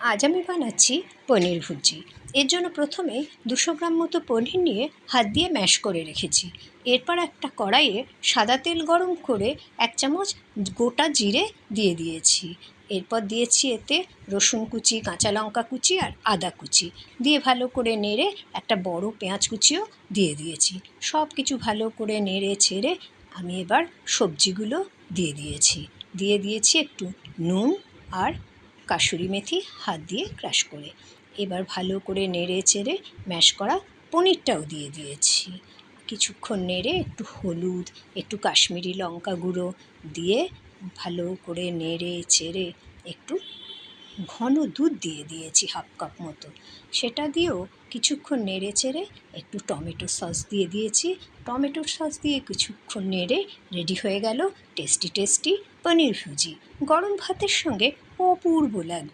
আজ আমি বানাচ্ছি পনির ভুর্জি। এর জন্য প্রথমে 200 গ্রাম মতো পনির নিয়ে হাত দিয়ে ম্যাশ করে রেখেছি। এরপর একটা কড়াইয়ে সাদা তেল গরম করে 1 চামচ গোটা জিরে দিয়ে দিয়েছি। এরপর দিয়েছি এতে রসুন কুচি, কাঁচা লঙ্কা কুচি আর আদা কুচি দিয়ে ভালো করে নেড়ে একটা বড় পেঁয়াজ কুচিও দিয়ে দিয়েছি। সব কিছু ভালো করে নেড়ে ছেড়ে আমি এবার সবজিগুলো দিয়ে দিয়েছি একটু নুন আর কাসুরি মেথি হাত দিয়ে ক্রাশ করে। এবার ভালো করে নেড়ে চেড়ে ম্যাশ করা পনিরটাও দিয়ে দিয়েছি। কিছুক্ষণ নেড়ে একটু হলুদ, একটু কাশ্মীরি লঙ্কা গুঁড়ো দিয়ে ভালো করে নেড়ে চেড়ে একটু ঘন দুধ দিয়ে দিয়েছি 1/2 কাপ মতো। সেটা দিয়েও কিছুক্ষণ নেড়ে চেড়ে একটু টমেটো সস দিয়ে দিয়েছি। টমেটো সস দিয়ে কিছুক্ষণ নেড়ে রেডি হয়ে গেল টেস্টি পনির ভুর্জি। গরম ভাতের সঙ্গে অপূর্ব লাগবে।